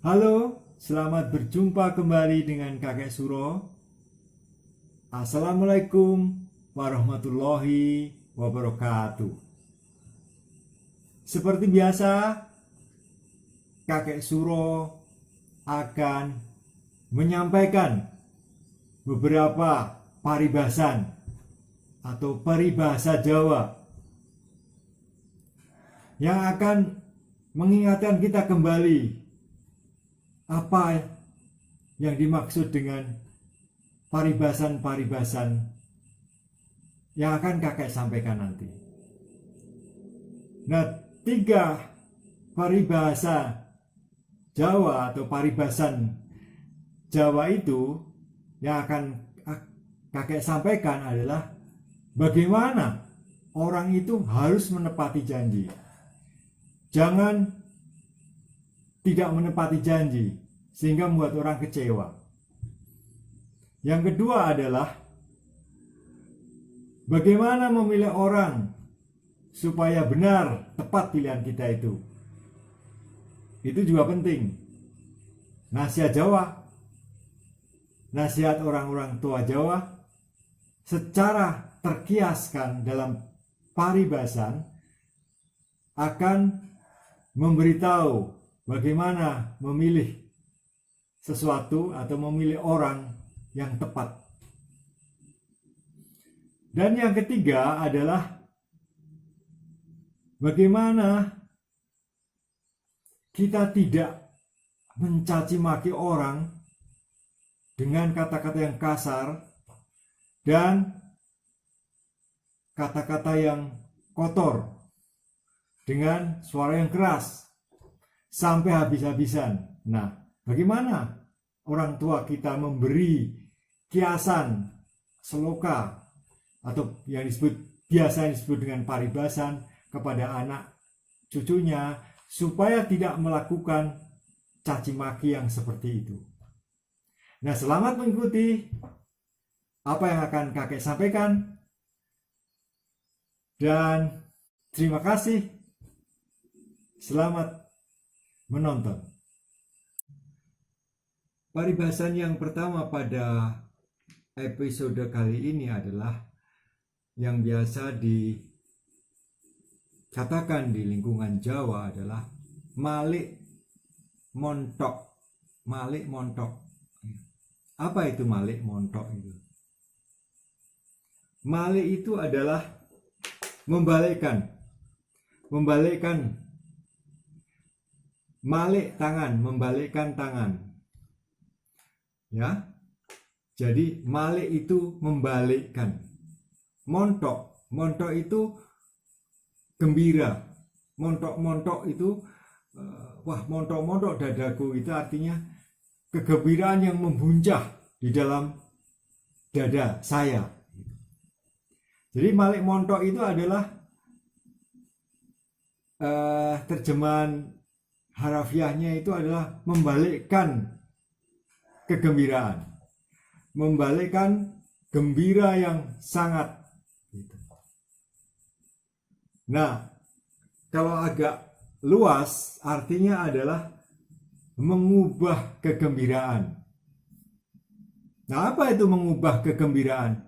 Halo, selamat berjumpa kembali dengan Kakek Suro. Assalamualaikum warahmatullahi wabarakatuh. Seperti biasa, Kakek Suro akan menyampaikan beberapa paribasan atau peribahasa Jawa yang akan mengingatkan kita kembali apa yang dimaksud dengan paribasan-paribasan yang akan kakek sampaikan nanti. Nah, 3 paribahasa Jawa atau paribasan Jawa itu yang akan kakek sampaikan adalah bagaimana orang itu harus menepati janji. Jangan tidak menepati janji sehingga membuat orang kecewa. Yang kedua adalah bagaimana memilih orang supaya benar, tepat pilihan kita itu. Itu juga penting. Nasihat Jawa, nasihat orang-orang tua Jawa secara terkiaskan dalam paribasan akan memberitahu bagaimana memilih sesuatu atau memilih orang yang tepat. Dan yang ketiga adalah bagaimana kita tidak mencaci maki orang dengan kata-kata yang kasar dan kata-kata yang kotor dengan suara yang keras sampai habis-habisan. Nah, bagaimana orang tua kita memberi kiasan, seloka, atau yang biasa disebut dengan paribasan kepada anak cucunya supaya tidak melakukan caci maki yang seperti itu. Nah, selamat mengikuti apa yang akan kakek sampaikan dan terima kasih. Selamat menonton. Paribasan yang pertama pada episode kali ini adalah yang biasa dikatakan di lingkungan Jawa adalah malik montok. Malik montok. Apa itu malik montok itu? Malik itu adalah membalikkan malik tangan, membalikkan tangan. Ya. Jadi malik itu membalikkan. Montok itu gembira. Montok itu wah, montok dadaku, itu artinya kegembiraan yang membuncah di dalam dada saya. Jadi malik montok itu adalah terjemahan harafiahnya itu adalah membalikkan kegembiraan, membalikkan gembira yang sangat. Nah, kalau agak luas artinya adalah mengubah kegembiraan. Nah, apa itu mengubah kegembiraan?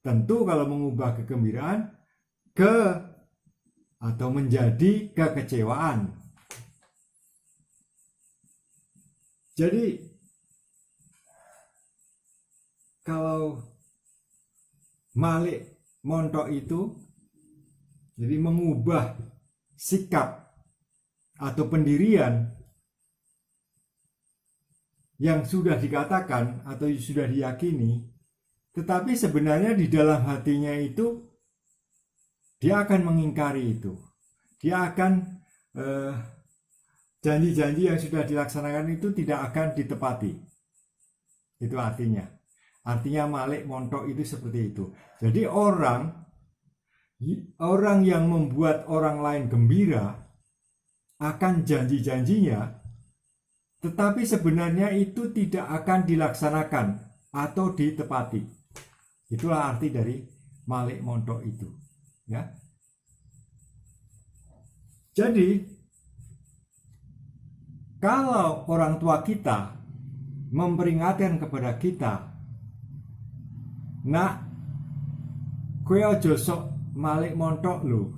Tentu kalau mengubah kegembiraan atau menjadi kekecewaan. Jadi kalau malik montok itu jadi mengubah sikap atau pendirian yang sudah dikatakan atau sudah diyakini, tetapi sebenarnya di dalam hatinya itu dia akan mengingkari itu. Dia akan janji-janji yang sudah dilaksanakan itu tidak akan ditepati. Itu artinya. Artinya malik montok itu seperti itu. Jadi orang yang membuat orang lain gembira akan janji-janjinya, tetapi sebenarnya itu tidak akan dilaksanakan atau ditepati. Itulah arti dari malik montok itu. Ya. Jadi kalau orang tua kita memperingatkan kepada kita, nak, kowe aja sok malik montok lho,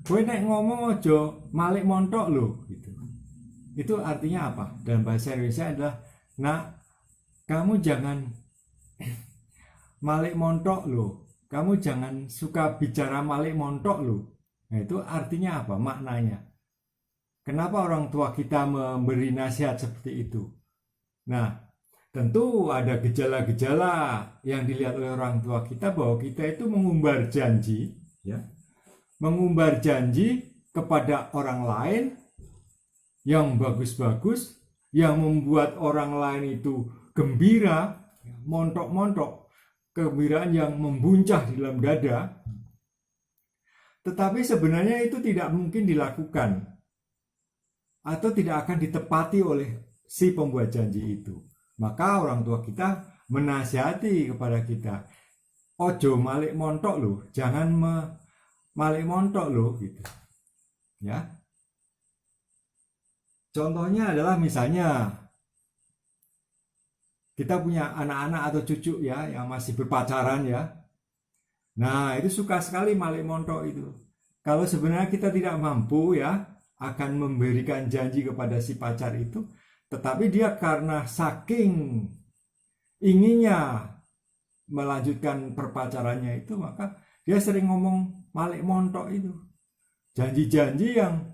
kowe nek ngomong aja malik montok lho, gitu. Itu artinya apa? Dalam bahasa Indonesia adalah, nak, kamu jangan malik montok lho, kamu jangan suka bicara malik montok lho. Nah, itu artinya apa? Maknanya. Kenapa orang tua kita memberi nasihat seperti itu? Nah, tentu ada gejala-gejala yang dilihat oleh orang tua kita bahwa kita itu mengumbar janji, ya, mengumbar janji kepada orang lain yang bagus-bagus, yang membuat orang lain itu gembira, montok-montok, kegembiraan yang membuncah di dalam dada. Tetapi sebenarnya itu tidak mungkin dilakukan atau tidak akan ditepati oleh si pembuat janji itu. Maka orang tua kita menasihati kepada kita, ojo malik montok loh, jangan malik montok loh, gitu. Ya. Contohnya adalah misalnya kita punya anak-anak atau cucu ya yang masih berpacaran ya. Nah, itu suka sekali malik montok itu. Kalau sebenarnya kita tidak mampu ya akan memberikan janji kepada si pacar itu, tetapi dia karena saking inginnya melanjutkan perpacarannya itu, maka dia sering ngomong malik montok itu. Janji-janji yang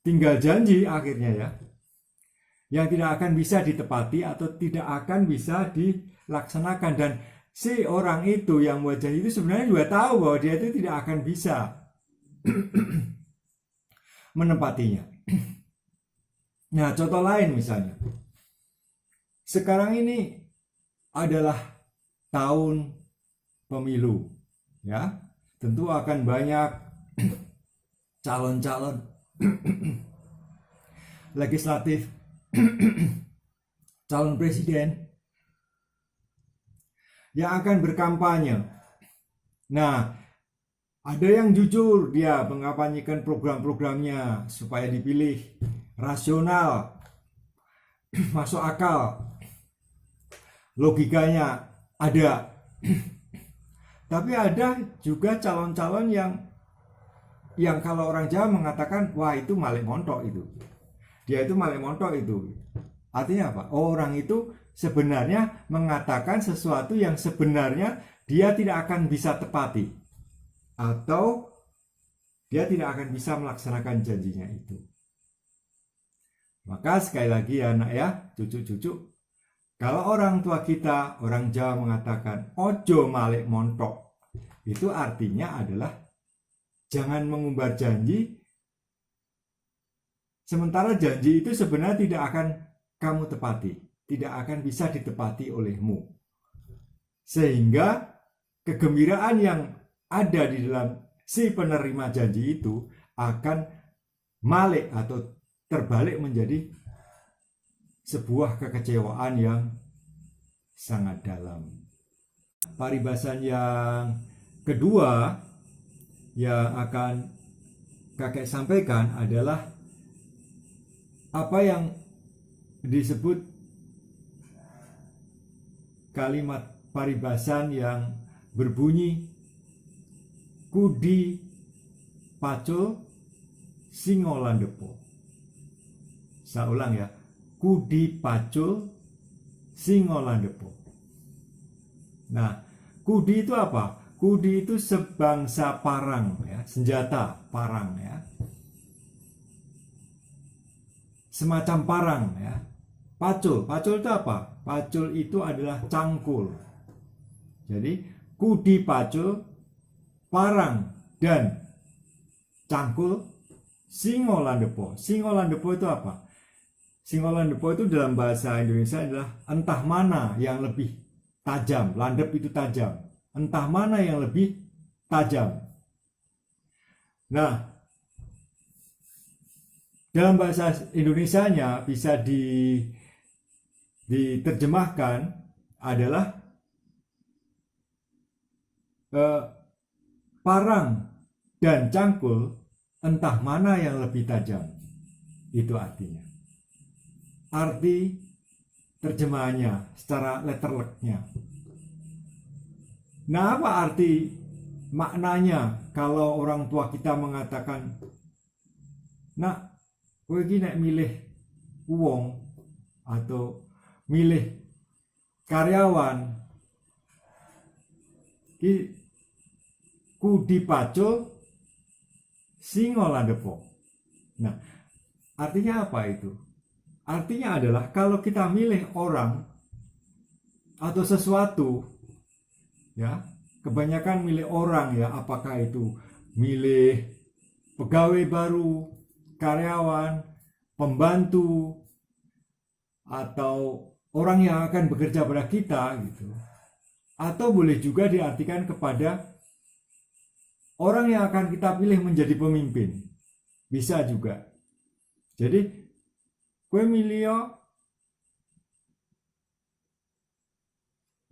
tinggal janji akhirnya ya, yang tidak akan bisa ditepati atau tidak akan bisa dilaksanakan. Dan si orang itu yang membuat janji itu sebenarnya juga tahu bahwa dia itu tidak akan bisa menepatinya. Nah, contoh lain misalnya, sekarang ini adalah tahun pemilu, ya, tentu akan banyak calon-calon legislatif, calon presiden yang akan berkampanye. Nah, ada yang jujur, dia mengampanyekan program-programnya supaya dipilih, rasional, masuk akal, logikanya ada. Tapi ada juga calon-calon yang kalau orang Jawa mengatakan, wah itu malik montok itu. Dia itu malik montok itu. Artinya apa? Orang itu sebenarnya mengatakan sesuatu yang sebenarnya dia tidak akan bisa tepati. Atau dia tidak akan bisa melaksanakan janjinya itu. Maka sekali lagi ya anak ya, cucu-cucu, kalau orang tua kita, orang Jawa mengatakan ojo malik montok, itu artinya adalah jangan mengumbar janji, sementara janji itu sebenarnya tidak akan kamu tepati, tidak akan bisa ditepati olehmu. Sehingga kegembiraan yang ada di dalam si penerima janji itu akan malik atau terbalik menjadi sebuah kekecewaan yang sangat dalam. Paribasan yang kedua yang akan kakek sampaikan adalah apa yang disebut kalimat paribasan yang berbunyi kudi pacul singo landepo. Saya ulang ya, kudi pacul singo landepo. Nah, kudi itu apa? Kudi itu sebangsa parang ya, senjata parang ya. Semacam parang ya. Pacul itu apa? Pacul itu adalah cangkul. Jadi kudi pacul, parang dan cangkul, singo landepo. Singo landepo itu apa? Singo landepo itu dalam bahasa Indonesia adalah entah mana yang lebih tajam. Landep itu tajam. Entah mana yang lebih tajam. Nah, dalam bahasa Indonesianya bisa diterjemahkan adalah parang dan cangkul entah mana yang lebih tajam. Itu artinya. arti terjemahannya secara letterleknya. Nah, apa arti maknanya kalau orang tua kita mengatakan, nak, kowe iki nek milih uang atau milih karyawan ki kudi pacul singo landepo. Nah, artinya apa itu? Artinya adalah kalau kita milih orang atau sesuatu, ya, kebanyakan milih orang, ya, apakah itu milih pegawai baru, karyawan, pembantu, atau orang yang akan bekerja pada kita gitu. Atau boleh juga diartikan kepada orang yang akan kita pilih menjadi pemimpin. Bisa juga. Jadi, kowe milih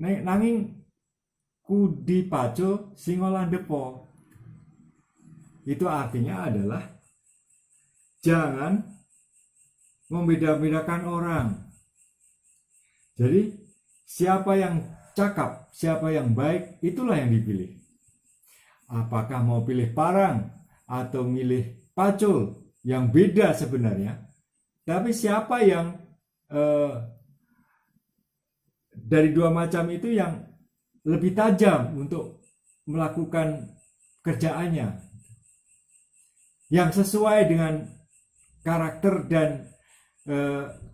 nanging kudi paco singo landepo. Itu artinya adalah jangan membeda-bedakan orang. Jadi, siapa yang cakap, siapa yang baik, itulah yang dipilih. Apakah mau pilih parang atau milih pacul, yang beda sebenarnya. Tapi siapa yang dari dua macam itu yang lebih tajam untuk melakukan kerjaannya, yang sesuai dengan karakter dan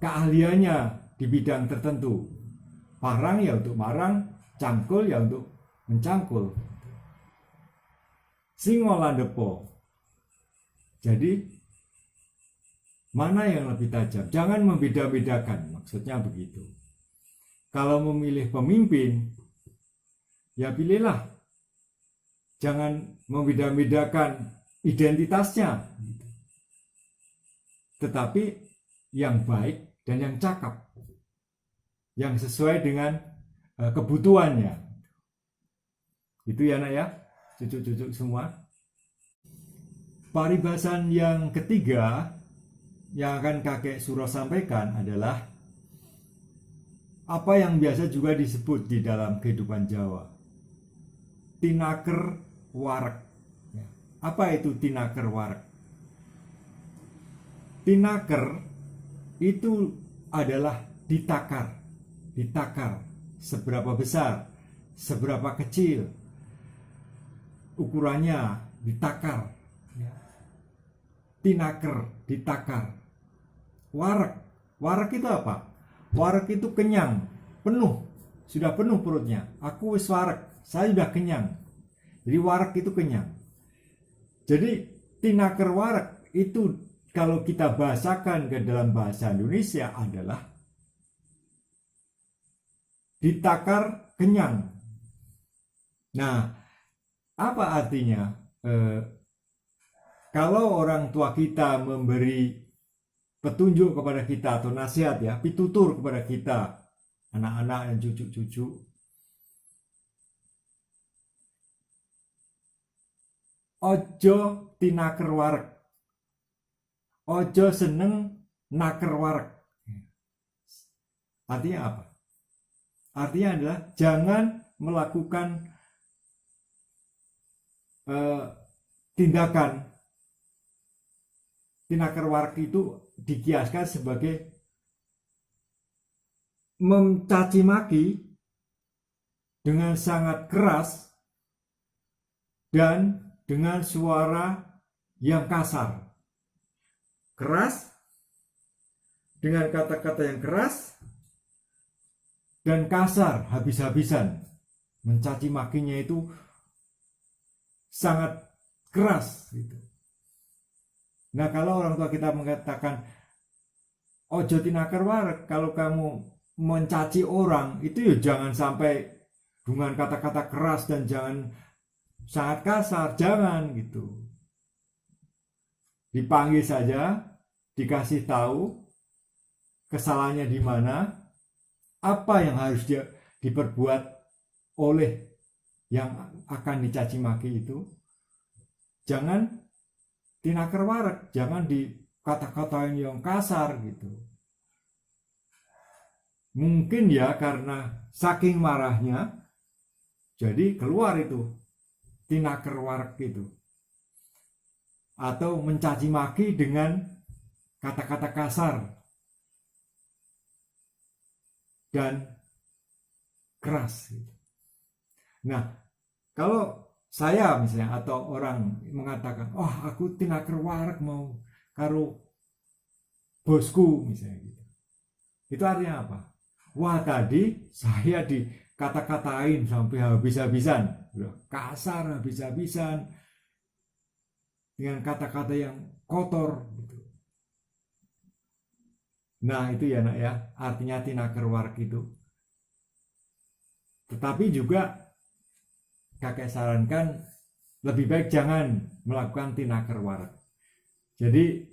keahliannya di bidang tertentu. Parang ya untuk marang, cangkul ya untuk mencangkul. Singo landepo. Jadi mana yang lebih tajam? Jangan membeda-bedakan, maksudnya begitu. Kalau memilih pemimpin, ya pilihlah. Jangan membeda-bedakan identitasnya. Tetapi yang baik dan yang cakap. Yang sesuai dengan kebutuhannya. Itu ya nak ya, cucuk-cucuk semua. Paribasan yang ketiga yang akan kakek Suro sampaikan adalah apa yang biasa juga disebut di dalam kehidupan Jawa, tinaker warek. Apa itu tinaker warek? Tinaker itu adalah ditakar seberapa besar, seberapa kecil ukurannya, ditakar. Tinaker, ditakar. Warek itu apa? Warek itu kenyang, penuh, sudah penuh perutnya. Aku wis warek, saya sudah kenyang. Jadi warek itu kenyang. Jadi tinaker warek itu kalau kita bahasakan ke dalam bahasa Indonesia adalah ditakar kenyang. Nah, apa artinya? Kalau orang tua kita memberi petunjuk kepada kita atau nasihat, ya, pitutur kepada kita, anak-anak dan cucu-cucu, ojo tinaker warek, ojo seneng naker warek. Artinya apa? Artinya adalah jangan melakukan tindakan. Tinaker warek itu dikiaskan sebagai mencaci maki dengan sangat keras dan dengan suara yang kasar. Keras dengan kata-kata yang keras dan kasar habis-habisan. Mencaci makinya itu sangat keras gitu. Nah, kalau orang tua kita mengatakan ojo tinaker warek, kalau kamu mencaci orang itu ya jangan sampai dengan kata-kata keras dan jangan sangat kasar, jangan gitu. Dipanggil saja, dikasih tahu kesalahannya di mana, apa yang harus diperbuat oleh yang akan dicaci maki itu. Jangan tinaker warek, jangan di kata-katain yang kasar gitu. Mungkin ya karena saking marahnya, jadi keluar itu tinaker warak itu. Atau mencaci maki dengan kata-kata kasar dan keras. Nah, kalau saya misalnya atau orang mengatakan, oh aku tinaker warak mau karo bosku misalnya gitu. Itu artinya apa? Wah tadi saya dikata-katain sampai habis-habisan, kasar habis-habisan dengan kata-kata yang kotor. Gitu. Nah itu ya nak ya, artinya tinaker warak itu. Tetapi juga kakek sarankan lebih baik jangan melakukan tinaker warak. Jadi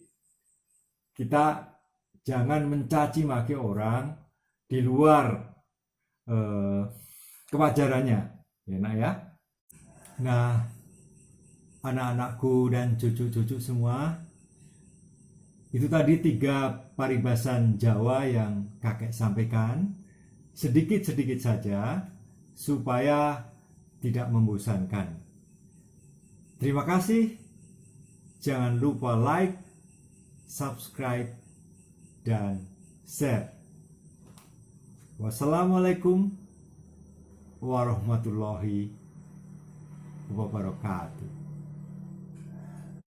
kita jangan mencaci maki orang di luar kewajarannya, ya nak ya. Nah, anak-anakku dan cucu-cucu semua, itu tadi 3 paribasan Jawa yang kakek sampaikan, sedikit-sedikit saja supaya tidak membosankan. Terima kasih. Jangan lupa like, subscribe, dan share. Wassalamualaikum warahmatullahi wabarakatuh.